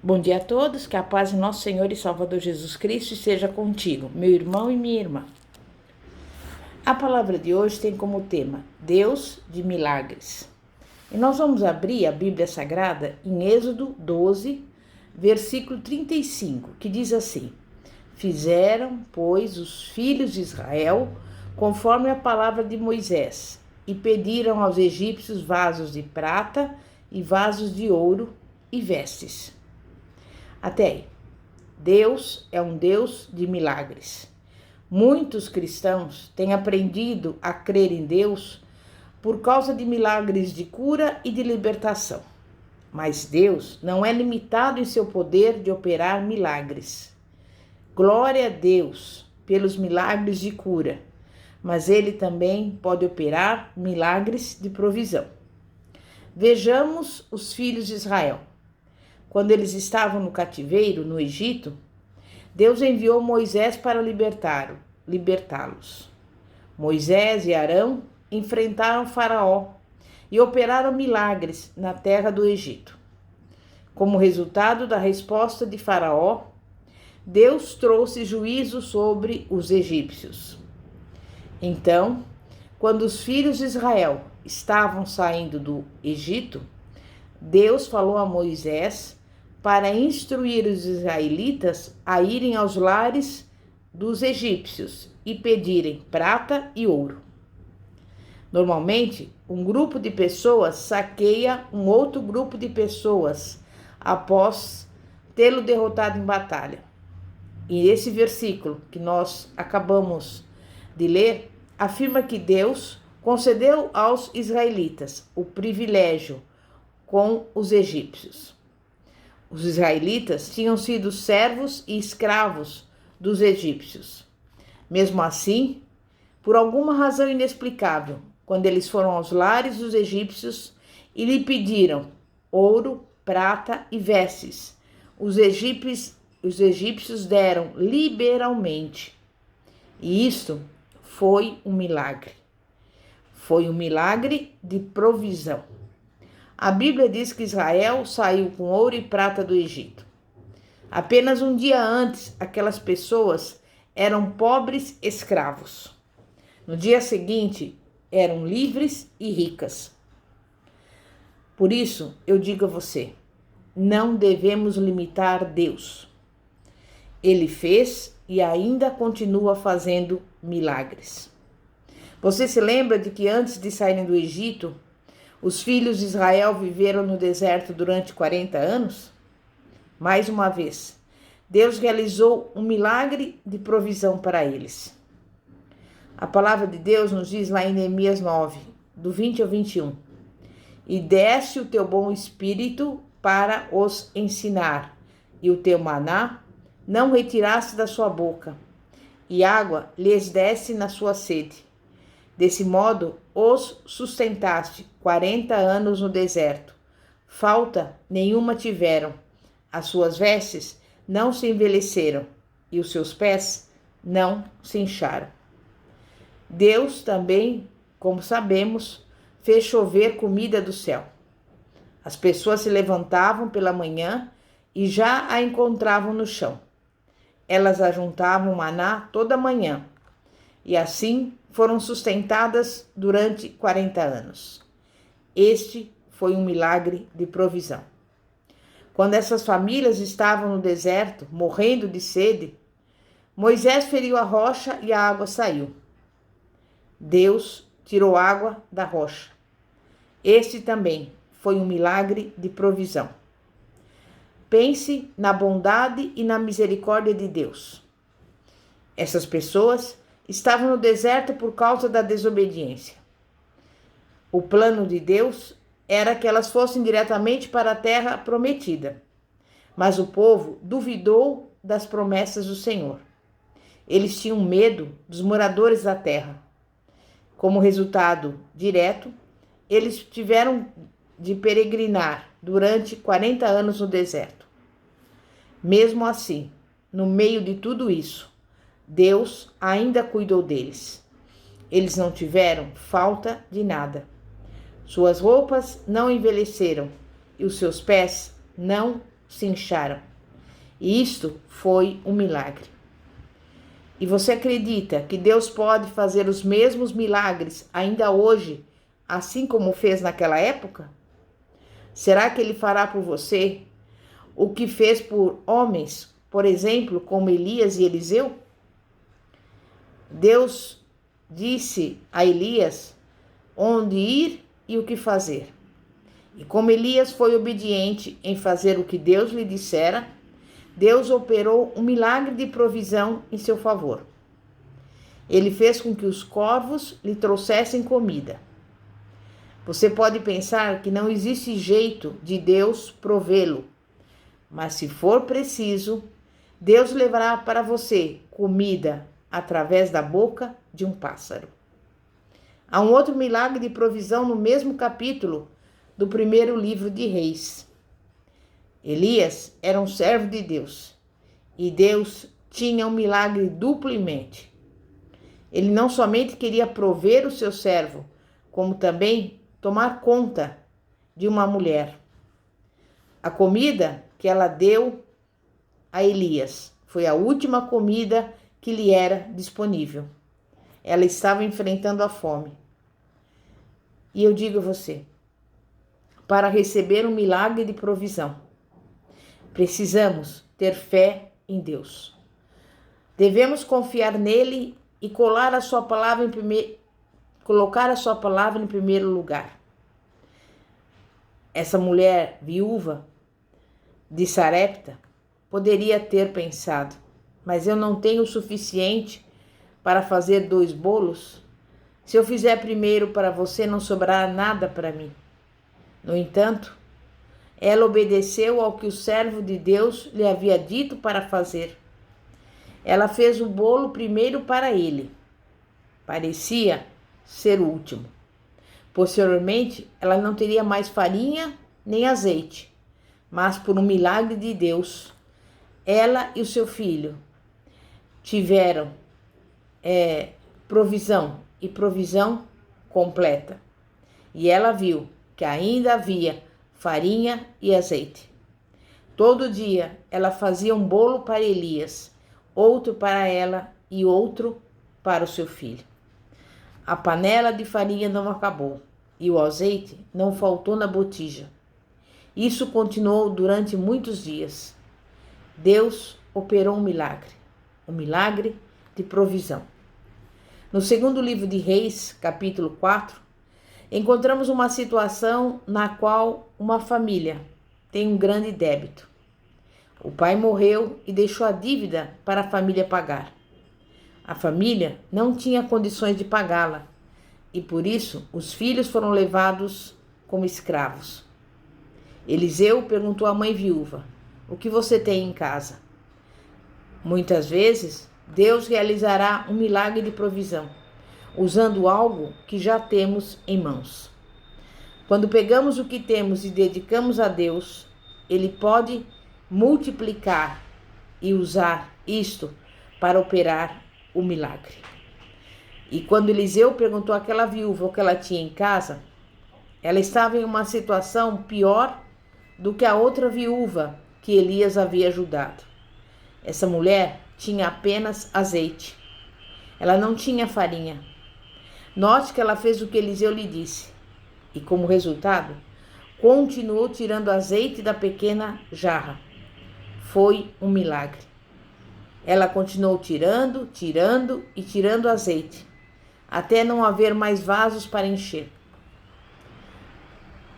Bom dia a todos, que a paz de nosso Senhor e Salvador Jesus Cristo esteja contigo, meu irmão e minha irmã. A palavra de hoje tem como tema Deus de milagres. E nós vamos abrir a Bíblia Sagrada em Êxodo 12, versículo 35, que diz assim: Fizeram, pois, os filhos de Israel conforme a palavra de Moisés, e pediram aos egípcios vasos de prata e vasos de ouro e vestes. Até aí, Deus é um Deus de milagres. Muitos cristãos têm aprendido a crer em Deus por causa de milagres de cura e de libertação. Mas Deus não é limitado em seu poder de operar milagres. Glória a Deus pelos milagres de cura, mas Ele também pode operar milagres de provisão. Vejamos os filhos de Israel. Quando eles estavam no cativeiro, no Egito, Deus enviou Moisés para libertá-los. Moisés e Arão enfrentaram Faraó e operaram milagres na terra do Egito. Como resultado da resposta de Faraó, Deus trouxe juízo sobre os egípcios. Então, quando os filhos de Israel estavam saindo do Egito, Deus falou a Moisés para instruir os israelitas a irem aos lares dos egípcios e pedirem prata e ouro. Normalmente, um grupo de pessoas saqueia um outro grupo de pessoas após tê-lo derrotado em batalha. E esse versículo que nós acabamos de ler afirma que Deus concedeu aos israelitas o privilégio com os egípcios. Os israelitas tinham sido servos e escravos dos egípcios. Mesmo assim, por alguma razão inexplicável, quando eles foram aos lares dos egípcios e lhe pediram ouro, prata e vestes, os egípcios deram liberalmente. E isto foi um milagre. Foi um milagre de provisão. A Bíblia diz que Israel saiu com ouro e prata do Egito. Apenas um dia antes, aquelas pessoas eram pobres escravos. No dia seguinte, eram livres e ricas. Por isso, eu digo a você, não devemos limitar Deus. Ele fez e ainda continua fazendo milagres. Você se lembra de que antes de saírem do Egito, os filhos de Israel viveram no deserto durante 40 anos? Mais uma vez, Deus realizou um milagre de provisão para eles. A palavra de Deus nos diz lá em Neemias 9, do 20 ao 21. E deste o teu bom espírito para os ensinar, e o teu maná não retiraste da sua boca, e água lhes deste na sua sede. Desse modo, os sustentaste 40 anos no deserto. Falta nenhuma tiveram. As suas vestes não se envelheceram e os seus pés não se incharam. Deus também, como sabemos, fez chover comida do céu. As pessoas se levantavam pela manhã e já a encontravam no chão. Elas ajuntavam maná toda manhã e assim foram sustentadas durante 40 anos. Este foi um milagre de provisão. Quando essas famílias estavam no deserto, morrendo de sede, Moisés feriu a rocha e a água saiu. Deus tirou água da rocha. Este também foi um milagre de provisão. Pense na bondade e na misericórdia de Deus. Essas pessoas estavam no deserto por causa da desobediência. O plano de Deus era que elas fossem diretamente para a terra prometida, mas o povo duvidou das promessas do Senhor. Eles tinham medo dos moradores da terra. Como resultado direto, eles tiveram de peregrinar durante 40 anos no deserto. Mesmo assim, no meio de tudo isso, Deus ainda cuidou deles. Eles não tiveram falta de nada. Suas roupas não envelheceram e os seus pés não se incharam. E isto foi um milagre. E você acredita que Deus pode fazer os mesmos milagres ainda hoje, assim como fez naquela época? Será que Ele fará por você o que fez por homens, por exemplo, como Elias e Eliseu? Deus disse a Elias onde ir e o que fazer. E como Elias foi obediente em fazer o que Deus lhe dissera, Deus operou um milagre de provisão em seu favor. Ele fez com que os corvos lhe trouxessem comida. Você pode pensar que não existe jeito de Deus provê-lo, mas se for preciso, Deus levará para você comida através da boca de um pássaro. Há um outro milagre de provisão no mesmo capítulo do primeiro livro de Reis. Elias era um servo de Deus e Deus tinha um milagre duplamente. Ele não somente queria prover o seu servo, como também tomar conta de uma mulher. A comida que ela deu a Elias foi a última comida que lhe era disponível. Ela estava enfrentando a fome. E eu digo a você, para receber um milagre de provisão, precisamos ter fé em Deus. Devemos confiar nele e colocar a sua palavra em primeiro lugar. Essa mulher viúva de Sarepta poderia ter pensado, mas eu não tenho o suficiente para fazer 2 bolos. Se eu fizer primeiro para você, não sobrará nada para mim. No entanto, ela obedeceu ao que o servo de Deus lhe havia dito para fazer. Ela fez o bolo primeiro para ele. Parecia ser o último. Posteriormente, ela não teria mais farinha nem azeite, mas por um milagre de Deus, ela e o seu filho tiveram provisão e provisão completa. E ela viu que ainda havia farinha e azeite. Todo dia ela fazia um bolo para Elias, outro para ela e outro para o seu filho. A panela de farinha não acabou e o azeite não faltou na botija. Isso continuou durante muitos dias. Deus operou um milagre de provisão. No segundo livro de Reis, capítulo 4, encontramos uma situação na qual uma família tem um grande débito. O pai morreu e deixou a dívida para a família pagar. A família não tinha condições de pagá-la e por isso os filhos foram levados como escravos. Eliseu perguntou à mãe viúva: "O que você tem em casa?" Muitas vezes, Deus realizará um milagre de provisão, usando algo que já temos em mãos. Quando pegamos o que temos e dedicamos a Deus, Ele pode multiplicar e usar isto para operar o milagre. E quando Eliseu perguntou àquela viúva o que ela tinha em casa, ela estava em uma situação pior do que a outra viúva que Elias havia ajudado. Essa mulher tinha apenas azeite. Ela não tinha farinha. Note que ela fez o que Eliseu lhe disse. E como resultado, continuou tirando azeite da pequena jarra. Foi um milagre. Ela continuou tirando azeite, até não haver mais vasos para encher.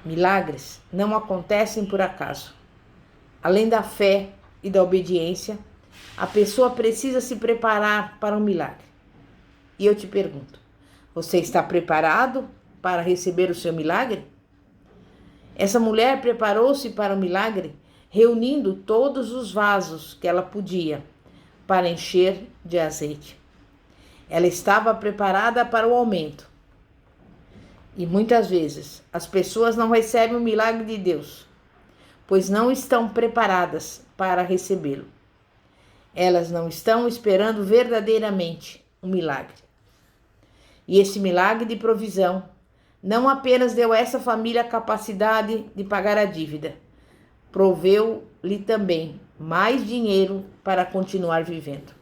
Milagres não acontecem por acaso. Além da fé e da obediência, a pessoa precisa se preparar para um milagre. E eu te pergunto, você está preparado para receber o seu milagre? Essa mulher preparou-se para o milagre, reunindo todos os vasos que ela podia para encher de azeite. Ela estava preparada para o aumento. E muitas vezes as pessoas não recebem o milagre de Deus, pois não estão preparadas para recebê-lo. Elas não estão esperando verdadeiramente um milagre. E esse milagre de provisão não apenas deu a essa família a capacidade de pagar a dívida, proveu-lhe também mais dinheiro para continuar vivendo.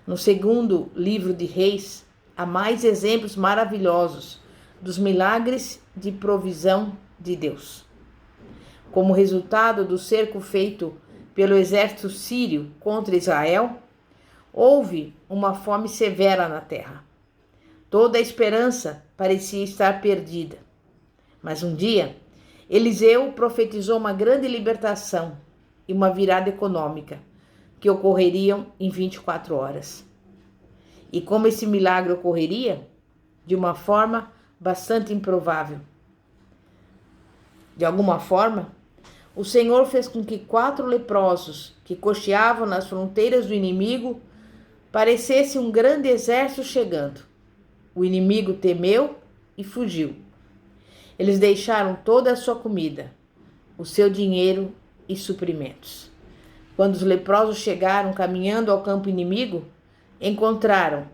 No segundo livro de Reis, há mais exemplos maravilhosos dos milagres de provisão de Deus. Como resultado do cerco feito pelo exército sírio contra Israel, houve uma fome severa na terra. Toda a esperança parecia estar perdida. Mas um dia, Eliseu profetizou uma grande libertação e uma virada econômica que ocorreriam em 24 horas. E como esse milagre ocorreria? De uma forma bastante improvável. De alguma forma, o Senhor fez com que 4 leprosos que cocheavam nas fronteiras do inimigo parecesse um grande exército chegando. O inimigo temeu e fugiu. Eles deixaram toda a sua comida, o seu dinheiro e suprimentos. Quando os leprosos chegaram caminhando ao campo inimigo, encontraram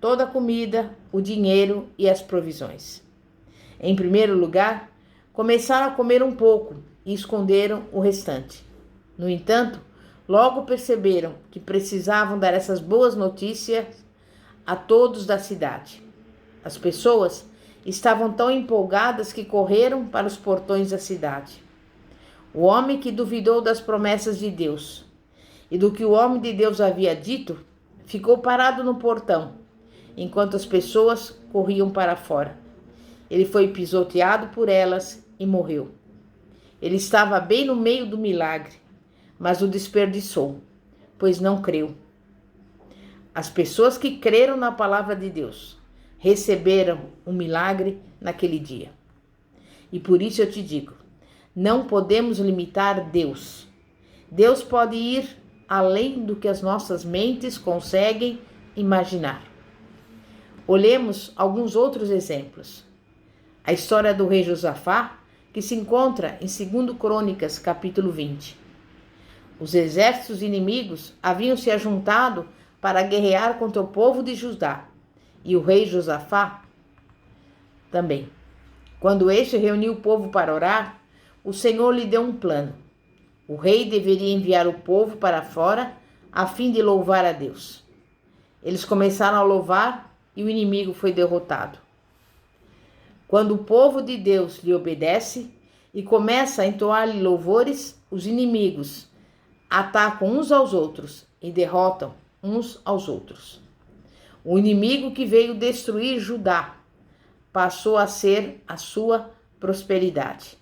toda a comida, o dinheiro e as provisões. Em primeiro lugar, começaram a comer um pouco e esconderam o restante. No entanto, logo perceberam que precisavam dar essas boas notícias a todos da cidade. As pessoas estavam tão empolgadas que correram para os portões da cidade. O homem que duvidou das promessas de Deus e do que o homem de Deus havia dito, ficou parado no portão, enquanto as pessoas corriam para fora. Ele foi pisoteado por elas e morreu. Ele estava bem no meio do milagre, mas o desperdiçou, pois não creu. As pessoas que creram na palavra de Deus receberam um milagre naquele dia. E por isso eu te digo, não podemos limitar Deus. Deus pode ir além do que as nossas mentes conseguem imaginar. Olhemos alguns outros exemplos. A história do rei Josafá, que se encontra em 2 Crônicas, capítulo 20. Os exércitos inimigos haviam se ajuntado para guerrear contra o povo de Judá, e o rei Josafá também. Quando este reuniu o povo para orar, o Senhor lhe deu um plano. O rei deveria enviar o povo para fora a fim de louvar a Deus. Eles começaram a louvar e o inimigo foi derrotado. Quando o povo de Deus lhe obedece e começa a entoar-lhe louvores, os inimigos atacam uns aos outros e derrotam uns aos outros. O inimigo que veio destruir Judá passou a ser a sua prosperidade.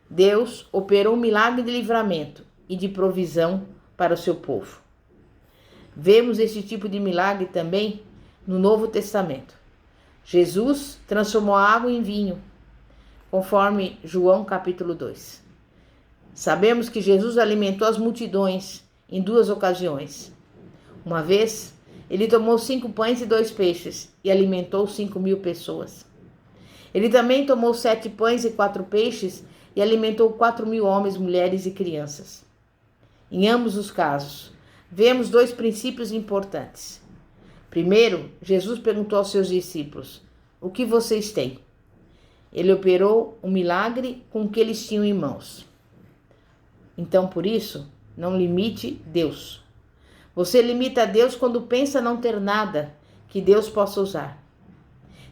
Deus operou um milagre de livramento e de provisão para o seu povo. Vemos esse tipo de milagre também no Novo Testamento. Jesus transformou a água em vinho, conforme João capítulo 2. Sabemos que Jesus alimentou as multidões em 2 ocasiões. Uma vez, ele tomou 5 pães e 2 peixes e alimentou 5.000 pessoas. Ele também tomou 7 pães e 4 peixes e alimentou 4.000 homens, mulheres e crianças. Em ambos os casos, vemos 2 princípios importantes. Primeiro, Jesus perguntou aos seus discípulos: o que vocês têm? Ele operou um milagre com o que eles tinham em mãos. Então, por isso, não limite Deus. Você limita Deus quando pensa não ter nada que Deus possa usar.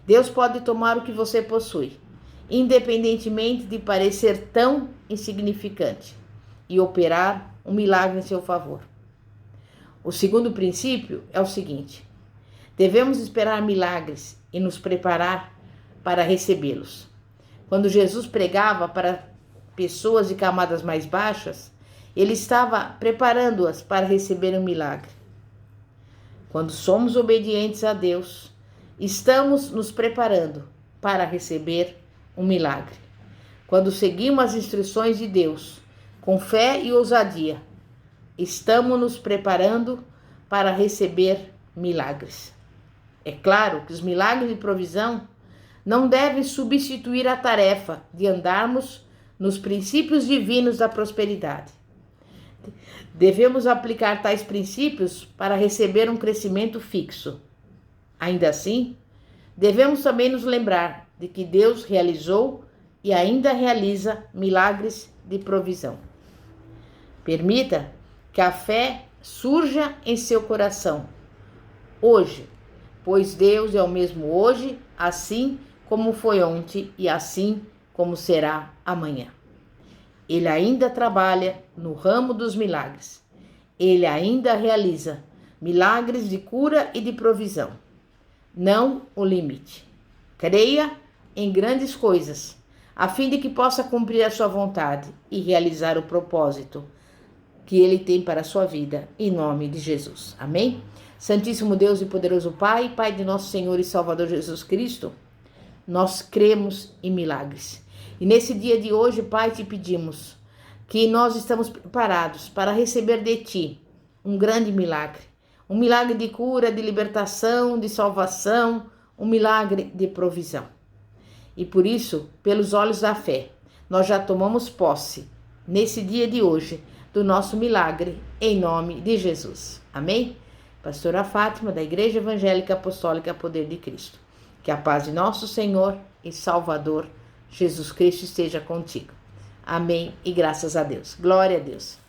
Deus pode tomar o que você possui, independentemente de parecer tão insignificante, e operar um milagre em seu favor. O segundo princípio é o seguinte: devemos esperar milagres e nos preparar para recebê-los. Quando Jesus pregava para pessoas de camadas mais baixas, ele estava preparando-as para receber um milagre. Quando somos obedientes a Deus, estamos nos preparando para receber um milagre. Quando seguimos as instruções de Deus com fé e ousadia, estamos nos preparando para receber milagres. É claro que os milagres de provisão não devem substituir a tarefa de andarmos nos princípios divinos da prosperidade. Devemos aplicar tais princípios para receber um crescimento fixo. Ainda assim, devemos também nos lembrar de que Deus realizou e ainda realiza milagres de provisão. Permita que a fé surja em seu coração hoje, pois Deus é o mesmo hoje, assim como foi ontem e assim como será amanhã. Ele ainda trabalha no ramo dos milagres. Ele ainda realiza milagres de cura e de provisão. Não o limite. Creia em grandes coisas, a fim de que possa cumprir a sua vontade e realizar o propósito que Ele tem para a sua vida, em nome de Jesus. Amém? Santíssimo Deus e poderoso Pai, Pai de nosso Senhor e Salvador Jesus Cristo, nós cremos em milagres. E nesse dia de hoje, Pai, te pedimos que nós estamos preparados para receber de Ti um grande milagre. Um milagre de cura, de libertação, de salvação, um milagre de provisão. E por isso, pelos olhos da fé, nós já tomamos posse, nesse dia de hoje, do nosso milagre, em nome de Jesus. Amém? Pastora Fátima, da Igreja Evangélica Apostólica Poder de Cristo. Que a paz de nosso Senhor e Salvador, Jesus Cristo, esteja contigo. Amém e graças a Deus. Glória a Deus.